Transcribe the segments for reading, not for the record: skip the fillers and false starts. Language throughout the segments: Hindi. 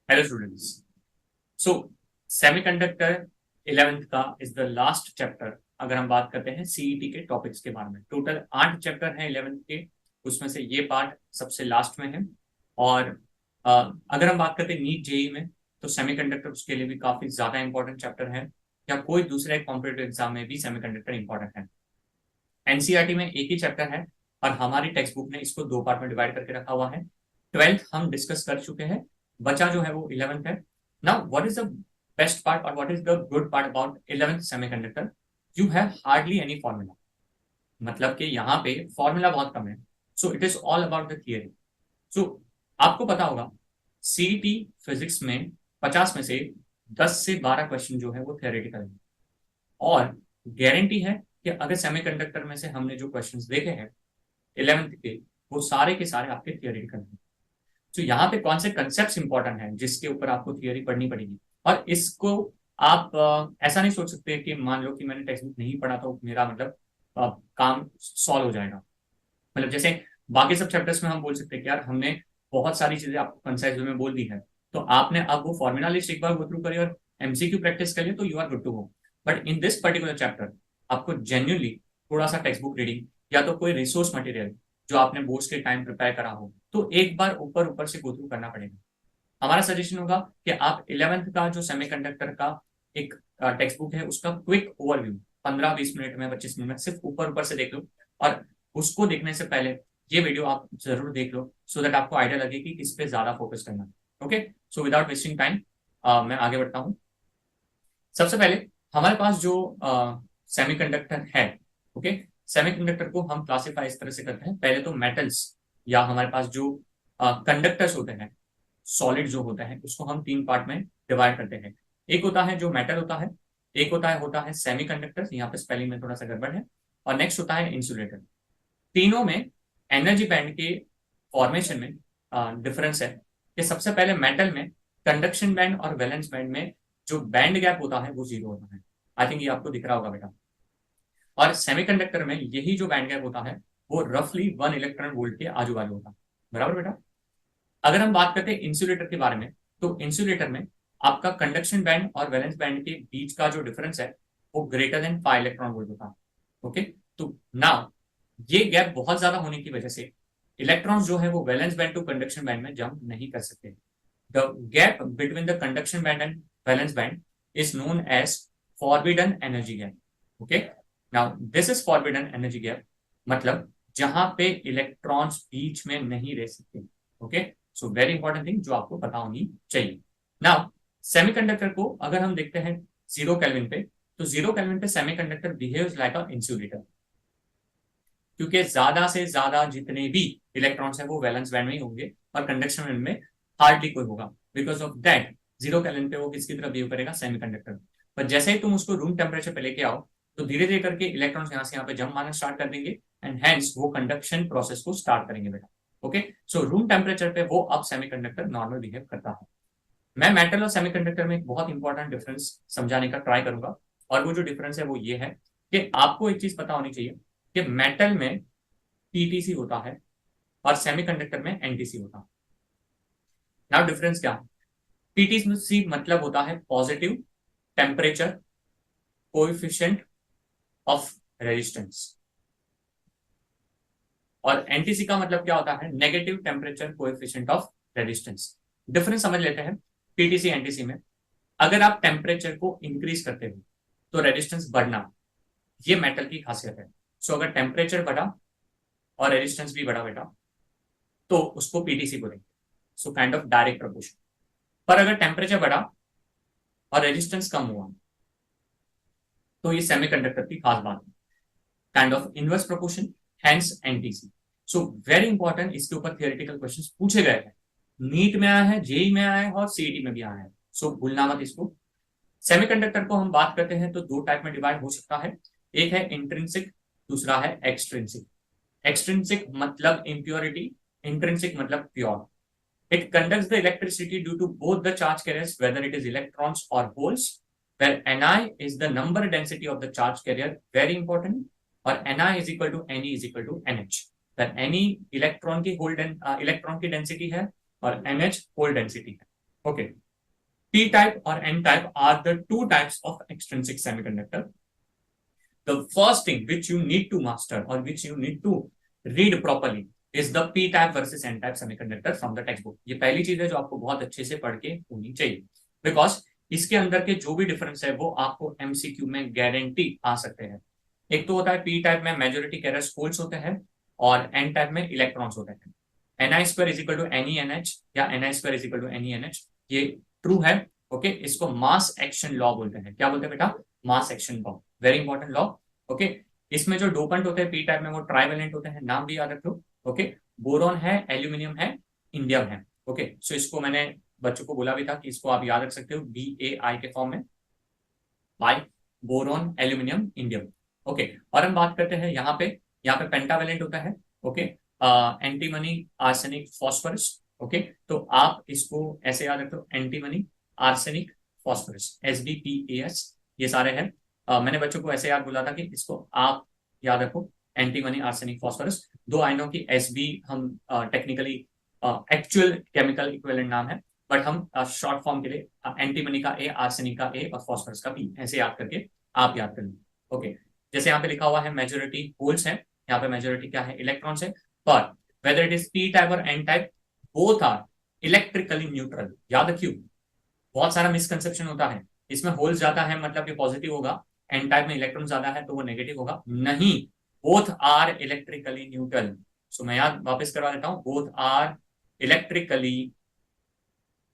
Hello students. सो सेमीकंडक्टर 11th का इज द लास्ट चैप्टर। अगर हम बात करते हैं सीईटी के टॉपिक्स के बारे में, टोटल 8 चैप्टर हैं 11th के, उसमें से ये पार्ट सबसे लास्ट में है। और अगर हम बात करते हैं नीट जेई में, तो सेमीकंडक्टर उसके लिए भी काफी ज्यादा इंपॉर्टेंट चैप्टर है, या कोई दूसरे कॉम्पिटेटिव एग्जाम में भी सेमीकंडक्टर इंपॉर्टेंट है। एनसीईआरटी में एक ही चैप्टर है और हमारी टेक्स्ट बुक ने इसको 2 पार्ट में डिवाइड करके रखा हुआ है। 12th हम डिस्कस कर चुके हैं, बचा जो है वो 11th है। Now what is the best part or what is the good part about 11th semiconductor? You have hardly any formula, मतलब कि यहाँ पे फॉर्मूला बहुत कम है। So it is all about the theory. So आपको पता होगा सीईटी फिजिक्स में 50 में से 10 से 12 क्वेश्चन जो है वो थियोरेटिकल है, और गारंटी है कि अगर सेमीकंडक्टर में से हमने जो क्वेश्चंस देखे हैं 11th के, वो सारे के सारे आपके थियोरेटिकल हैं। तो यहाँ पे कौन से कंसेप्ट इंपॉर्टेंट हैं जिसके ऊपर आपको थियोरी पढ़नी पड़ेगी। और इसको आप ऐसा नहीं सोच सकते कि मान लो कि मैंने टेक्स्ट बुक नहीं पढ़ा तो मेरा मतलब काम सॉल्व हो जाएगा। मतलब जैसे बाकी सब चैप्टर्स में हम बोल सकते हैं कि यार हमने बहुत सारी चीजें आपको कंसाइज वे में बोल दी है, तो आपने अब वो फॉर्मूला लिस्ट एक बार गो थ्रू करिए और एमसीक्यू प्रैक्टिस करिए, तो you are good to go. But in this particular chapter आपको जेन्युइनली थोड़ा सा टेक्स्ट बुक रीडिंग या तो कोई रिसोर्स मटेरियल जो आपने बोर्ड्स के टाइम प्रिपेयर करा हो, तो एक बार ऊपर ऊपर से गो थ्रू करना पड़ेगा। हमारा सजेशन होगा कि आप 11th का जो सेमीकंडक्टर का एक टेक्स्ट बुक है उसका क्विक ओवरव्यू 15-20 मिनट में, 25 मिनट में सिर्फ ऊपर ऊपर से देख लो, और उसको देखने से पहले ये वीडियो आप जरूर देख लो, सो दैट आपको आइडिया लगे कि किस पे ज्यादा फोकस करना है। Okay, so without wasting time मैं आगे बढ़ता हूँ। सबसे पहले हमारे पास जो सेमीकंडक्टर है, ओके, सेमीकंडक्टर को हम क्लासिफाई इस तरह से करते हैं। पहले तो मेटल्स या हमारे पास जो कंडक्टर्स होते हैं, सॉलिड जो होता है, उसको हम 3 पार्ट में डिवाइड करते हैं। एक होता है जो मेटल होता है, एक होता है सेमीकंडक्टर, यहाँ पे स्पेलिंग में थोड़ा सा गड़बड़ है, और नेक्स्ट होता है इंसुलेटर। तीनों में एनर्जी बैंड के फॉर्मेशन में डिफरेंस है कि सबसे पहले मेटल में कंडक्शन बैंड और वैलेंस बैंड में जो बैंड गैप होता है वो 0 होता है। आई थिंक ये आपको दिख रहा होगा बेटा। और सेमीकंडक्टर में यही जो बैंड गैप होता है वो रफली 1 इलेक्ट्रॉन वोल्ट के आजू बाजू होता है। बराबर बेटा। अगर हम बात करते हैं इंसुलेटर के बारे में, तो इंसुलेटर में आपका कंडक्शन बैंड और वैलेंस बैंड के बीच का जो डिफरेंस है वो ग्रेटर देन 5 इलेक्ट्रॉन वोल्ट होता है। ओके, तो नाउ ये गैप बहुत ज्यादा होने की वजह से इलेक्ट्रॉन्स जो है वो valence band to conduction band में जंप नहीं कर सकते। The gap between the conduction band and valence band is known as forbidden energy gap. Okay, now this is forbidden energy gap, मतलब जहां पे इलेक्ट्रॉन्स बीच में नहीं रह सकते। Okay, so very important thing जो आपको पता होनी चाहिए। नाउ सेमीकंडक्टर को अगर हम देखते हैं 0 केल्विन पे, तो 0 केल्विन पे सेमीकंडक्टर बिहेव्स लाइक अ इंसुलेटर, क्योंकि ज्यादा से ज्यादा जितने भी इलेक्ट्रॉन्स हैं वो वैलेंस बैंड में ही होंगे और कंडक्शन बैंड में हार्डली कोई होगा। बिकॉज ऑफ दैट 0 केल्विन पे वो किसकी तरह बिहेव करेगा? सेमीकंडक्टर। पर जैसे ही तुम उसको रूम टेम्परेचर पे लेके आओ, तो धीरे धीरे करके इलेक्ट्रॉन्स यहाँ से यहाँ पे जंप मारना स्टार्ट कर देंगे, एंड हेंस वो कंडक्शन प्रोसेस को स्टार्ट करेंगे बेटा। ओके, सो रूम टेम्परेचर पे वो अब सेमीकंडक्टर नॉर्मल बिहेव करता है। मैं मेटल और सेमीकंडक्टर में एक बहुत इंपॉर्टेंट डिफरेंस समझाने का ट्राई करूंगा, और वो जो डिफरेंस है वो ये है कि आपको एक चीज पता होनी चाहिए कि मेटल में पीटीसी होता है और सेमीकंडक्टर में एनटीसी होता है। नाउ डिफरेंस क्या है? पीटीसी मतलब होता है positive temperature coefficient of resistance, और एनटीसी का मतलब क्या होता है? Negative temperature coefficient of resistance. Difference समझ लेते हैं पीटीसी एनटीसी में। अगर आप टेम्परेचर को इंक्रीज करते हो तो रेजिस्टेंस बढ़ना, ये मेटल की खासियत है। सो अगर टेम्परेचर बढ़ा और रेजिस्टेंस भी बढ़ा बेटा, तो उसको पीटीसी बोलेंगे। So kind of direct proportion. पर अगर टेम्परेचर बढ़ा और रेजिस्टेंस कम हुआ, तो ये सेमीकंडक्टर की खास बात है, kind of inverse proportion, hence NTC. So very important, इसके ऊपर थियोरेटिकल क्वेश्चंस पूछे गए हैं, नीट में आया है, जेई में आया है और सीईटी में भी आया है। सो भूलना मत इसको। सेमीकंडक्टर को हम बात करते हैं तो 2 टाइप में डिवाइड हो सकता है। एक है इंट्रिंसिक, दूसरा है एक्सट्रिंसिक। एक्सट्रिंसिक मतलब इम्प्योरिटी, इंट्रिंसिक मतलब pure. It conducts the electricity due to both the charge carriers, whether it is electrons or holes, where Ni is the number density of the charge carrier, very important, और Ni is equal to Ne is equal to NH, where Ne electron की डेंसिटी है और NH होल डेंसिटी है। ओके, पी टाइप और N type are the two types of extrinsic semiconductor. The first thing which you need to master or which you need to read properly is the p type versus n type semiconductor from the textbook. ये पहली चीज है जो आपको बहुत अच्छे से पढ़ के होनी चाहिए, बिकॉज इसके अंदर के जो भी डिफरेंस है वो आपको एमसीक्यू में गारंटी आ सकते हैं. एक तो होता है पी टाइप में मेजोरिटी कैरियर्स होल्स होते हैं और एन टाइप में इलेक्ट्रॉन्स होते हैं. NI square is equal to NE NH या NI square is equal to NE NH, ये ट्रू है. ओके, इसको मास एक्शन लॉ बोलते हैं. क्या बोलते हैं बेटा? Mass action law, very important law. Okay, इसमें जो डोपेंट होते हैं पी टाइप में वो ट्राइवेलेंट होते हैं, नाम भी याद रखो. ओके, बोरॉन है, एल्यूमिनियम है, इंडियम है. ओके, सो इसको मैंने बच्चों को बोला भी था कि इसको आप याद रख सकते हो BAI के फॉर्म में, by boron aluminium indium. Okay, और हम बात करते हैं यहाँ पे पेंटावेलेंट होता है. Okay, antimony arsenic phosphorus. Okay, तो आप इसको ऐसे याद रखो, एंटीमनी आर्सेनिक फॉस्फोरस, SBPAS, ये सारे हैं. मैंने बच्चों को ऐसे याद बोला था कि इसको आप याद रखो, एंटीमनी आर्सेनिक फॉस्फोरस. दो आयनों की SB हम टेक्निकली एक्चुअल केमिकल इक्विवेलेंट नाम है, बट हम शॉर्ट फॉर्म के लिए एंटीमनी का A, आर्सेनिक का A और फॉस्फोरस का P ऐसे याद करके आप याद कर लो. ओके, जैसे यहाँ पे लिखा हुआ है मेजोरिटी होल्स है, यहाँ पे मेजोरिटी क्या है? इलेक्ट्रॉन्स है. पर whether it is P type और N type, both are electrically neutral. याद रखियो, बहुत सारा मिसकंसेप्शन होता है. इसमें होल्स ज्यादा है मतलब ये पॉजिटिव होगा, एन टाइप में इलेक्ट्रॉन ज्यादा है तो वो नेगेटिव होगा. नहीं, बोथ आर इलेक्ट्रिकली न्यूट्रल. सो मैं याद वापस करवा देता हूं, बोथ आर इलेक्ट्रिकली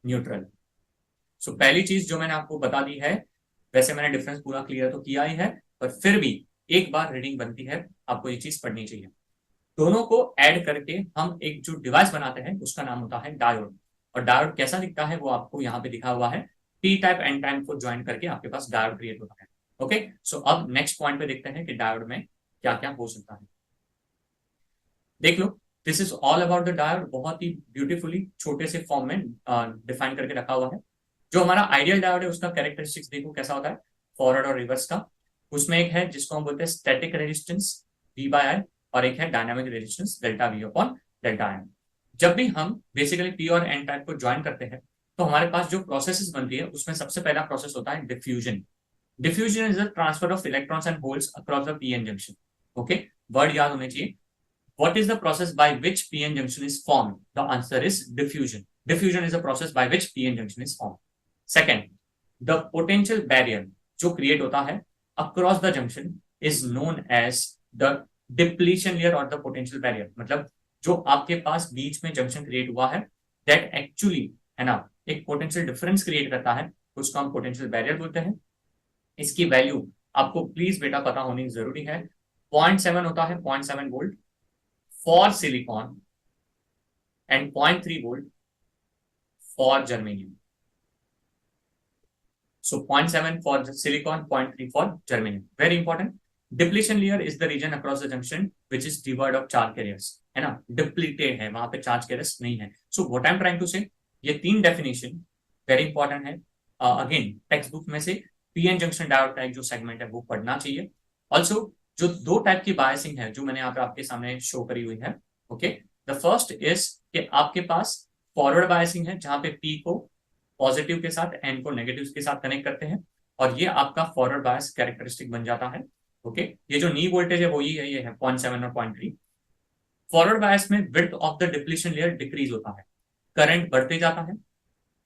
न्यूट्रल. सो पहली चीज जो मैंने आपको बता दी है, वैसे मैंने डिफरेंस पूरा क्लियर तो किया ही है, पर फिर भी एक बार रीडिंग बनती है, आपको ये चीज पढ़नी चाहिए. दोनों को ऐड करके हम एक जो डिवाइस बनाते हैं उसका नाम होता है डायोड. और डायोड कैसा दिखता है वो आपको यहाँ पे दिखा हुआ है. पी टाइप एन टाइप को ज्वाइन करके आपके पास डायोड क्रिएट होता है. ओके, सो अब नेक्स्ट पॉइंट पे देखते हैं कि डायोड में क्या क्या हो सकता है. देख लो, this is all about the diode. बहुत ही ब्यूटीफुली छोटे से फॉर्म में डिफाइन करके रखा हुआ है. जो हमारा आइडियल डायोड है उसका कैरेक्टरिस्टिक्स देखो कैसा होता है, फॉरवर्ड और रिवर्स का. उसमें एक है जिसको हम बोलते हैं स्टैटिक रेजिस्टेंस V/I, और एक है dynamic resistance delta V upon delta M. जब भी हम बेसिकली पी और एन टाइप को ज्वाइन करते हैं तो हमारे पास जो प्रोसेस बनती है उसमें सबसे पहला प्रोसेस होता है diffusion. Diffusion is the transfer of electrons and holes across the P N junction. Okay, word याद होने चाहिए. What is the process by which PN junction is formed? The answer is diffusion. Diffusion is the process by which PN junction is formed. Second, the potential barrier जो create होता है across the junction is known as the depletion layer or the potential barrier. मतलब जो आपके पास बीच में जंक्शन क्रिएट हुआ है, that actually है ना एक पोटेंशियल डिफरेंस क्रिएट करता है, उसको हम पोटेंशियल बैरियर बोलते हैं. इसकी वैल्यू आपको प्लीज बेटा पता होनी जरूरी है. 0.7 होता है, 0.7 volt for silicon and 0.3 volt for germanium. So 0.7 for silicon, 0.3 for germanium. Very important. Depletion layer is the region across the junction which is devoid of charge carriers. है ना, depleted है, वहां पे चार्ज कैरियर्स नहीं है. So what I'm trying to say, ये तीन डेफिनेशन वेरी इंपॉर्टेंट है. अगेन टेक्स्ट बुक में से पीएन जंक्शन डायोड का एक जो सेगमेंट है वो पढ़ना चाहिए. ऑल्सो जो दो टाइप की बायसिंग है जो मैंने यहाँ पे आपके सामने शो करी हुई है. ओके, द फर्स्ट इज कि आपके पास फॉरवर्ड बायसिंग है जहां पे पी को पॉजिटिव के साथ एन को नेगेटिव के साथ कनेक्ट करते हैं, और ये आपका फॉरवर्ड बायस कैरेक्टरिस्टिक बन जाता है. ओके, ये जो नी वोल्टेज है वो ही है, ये है 0.7 और 0.3. फॉरवर्ड बायस में width of the depletion layer decrease होता है, करंट बढ़ते जाता है,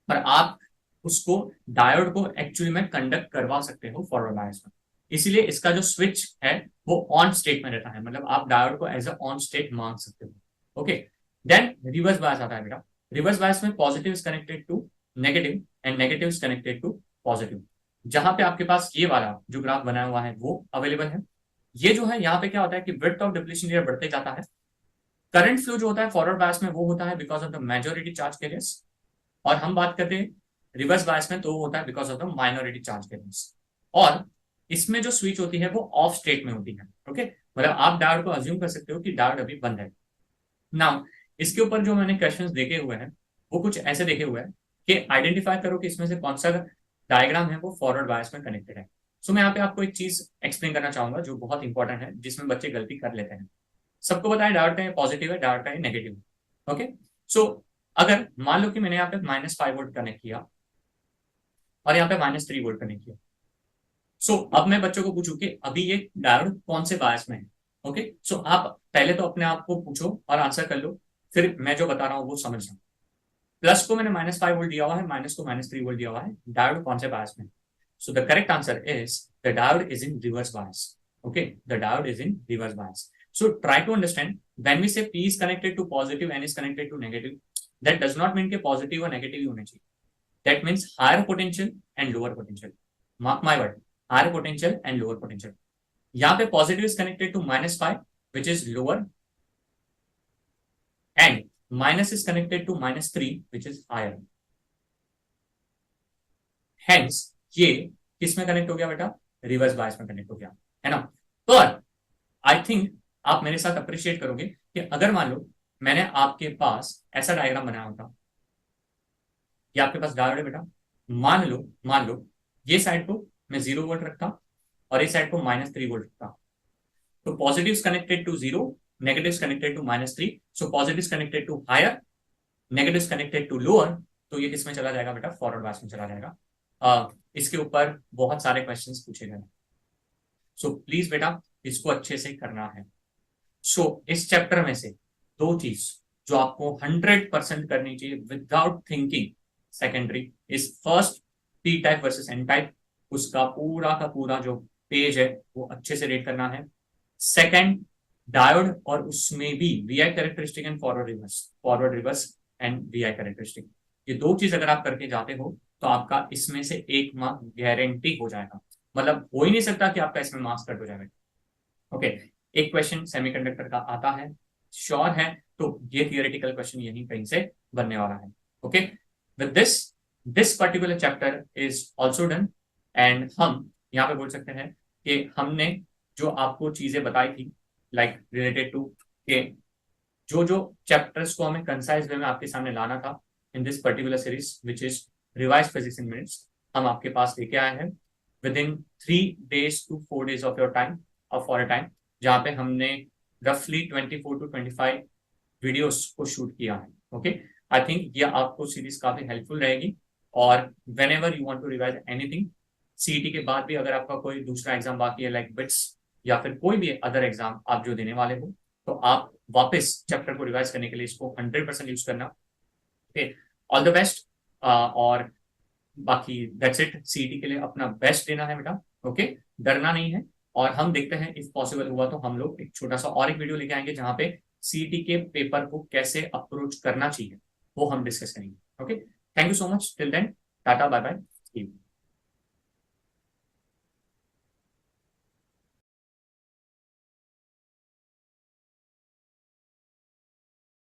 पर आप उसको डायोड को एक्चुअली में कंडक्ट करवा सकते हो फॉरवर्ड बायस में. इसीलिए इसका जो स्विच है वो ऑन स्टेट में रहता है, मतलब आप डायोड को एज अ ऑन स्टेट मान सकते हो. ओके, देन रिवर्स बायस आता है बेटा. रिवर्स बायस में positive is connected to negative and negative is connected to positive. जहां पे आपके पास ये वाला जो ग्राफ बनाया हुआ है वो अवेलेबल है. ये जो है यहाँ पे क्या होता है कि विड्थ ऑफ डिप्लीशन लेयर बढ़ते जाता है. करंट फ्लो जो होता है फॉरवर्ड बायस में वो होता है because of the majority charge carriers, और हम बात करते हैं रिवर्स बायस में तो वो होता है because of the minority charge carriers. और इसमें जो स्विच होती है वो ऑफ स्टेट में होती है. ओके, मतलब आप डायोड को अज्यूम कर सकते हो कि डायोड अभी बंद है. नाउ इसके ऊपर जो मैंने क्वेश्चंस देखे हुए हैं वो कुछ ऐसे देखे हुए हैं कि आइडेंटिफाई करो कि इसमें से कौन सा डायग्राम है वो फॉरवर्ड बायस में कनेक्टेड है. सो मैं यहाँ पे आपको एक चीज एक्सप्लेन करना चाहूंगा जो बहुत इंपॉर्टेंट है, जिसमें बच्चे गलती कर लेते हैं. सबको बताया डायोड का पॉजिटिव है, डायोड का नेगेटिव. ओके, सो अगर मान लो कि मैंने यहाँ पे -5 वोल्ट कनेक्ट किया और यहाँ पे -3 वोल्ट कनेक्ट किया, सो अब मैं बच्चों को पूछूं कि अभी ये डायोड कौन से बायस में है। ओके, सो आप पहले तो अपने आप को पूछो और आंसर कर लो, फिर मैं जो बता रहा हूँ वो समझना। प्लस को मैंने -5 वोल्ट दिया हुआ है, माइनस को -3 वोल्ट दिया हुआ है, डायोड कौन से बायस में। So the correct answer is the diode is in reverse bias. Okay, the diode is in reverse bias. So try to understand when we say P is connected to positive and is connected to negative, that does not mean कि पॉजिटिव और नेगेटिव ही होने चाहिए। That means higher potential and lower potential. Mark my word, higher potential and lower potential. यहाँ पे positive is connected to -5, which is lower, and minus is connected to -3, which is higher. Hence ये किस में कनेक्ट हो गया बेटा, रिवर्स बायस में कनेक्ट हो गया, है ना। पर आई थिंक आप मेरे साथ अप्रिशिएट करोगे कि अगर मान लो मैंने आपके पास ऐसा डायग्राम बनाया होता, ये आपके पास डायोड है बेटा, मान लो ये साइड को मैं 0 वोल्ट रखता और इस साइड को -3 वोल्ट रखता, तो positive connected to 0, negative connected to -3, so positive connected to higher, negative connected to lower, तो ये किस में चला जाएगा बेटा, फॉरवर्ड बायस में चला जाएगा। इसके ऊपर बहुत सारे क्वेश्चंस पूछे गए, सो प्लीज बेटा इसको अच्छे से करना है। सो इस चैप्टर में से दो चीज जो आपको 100% करनी चाहिए without thinking secondary is first, P type versus N type, उसका पूरा का पूरा जो पेज है वो अच्छे से रीड करना है। सेकंड, डायोड और उसमें भी VI characteristic and forward reverse and VI characteristic, ये दो चीज अगर आप करके जाते हो तो आपका इसमें से 1 मार्क गारंटी हो जाएगा। मतलब हो ही नहीं सकता कि आपका इसमें मार्क्स कट हो जाएगा। ओके, एक क्वेश्चन सेमीकंडक्टर का आता है, श्योर है, तो ये थियोरेटिकल क्वेश्चन यहीं कहीं से बनने वाला है। Okay, with this particular chapter is also done, and हम यहाँ पे बोल सकते हैं कि हमने जो आपको चीजें बताई थी लाइक रिलेटेड टू के जो चैप्टर्स को हमें कंसाइज वे में आपके सामने लाना था इन this particular series which is revise physics in minutes, हम आपके पास लेके आए हैं with in 3 days to 4 days of your time for a time, जहाँ पे हमने रफली 24 to 25 वीडियोस को शूट किया है। ओके, आई थिंक ये आपको सीरीज काफी हेल्पफुल रहेगी, और whenever you want to revise anything, CET के बाद भी अगर आपका कोई दूसरा एग्जाम बाकी है लाइक बिट्स या फिर कोई भी अदर एग्जाम आप जो देने वाले हो, तो आप वापस चैप्टर को रिवाइज करने के लिए इसको 100% यूज करना। ओके, ऑल द बेस्ट, और बाकी दैट्स इट। सीईटी के लिए अपना बेस्ट देना है बेटा, ओके, डरना नहीं है, और हम देखते हैं इफ पॉसिबल हुआ तो हम लोग एक छोटा सा और एक वीडियो लेके आएंगे जहां पे सीईटी के पेपर को कैसे अप्रोच करना चाहिए वो हम डिस्कस करेंगे। Okay, thank you so much, till then tata bye bye.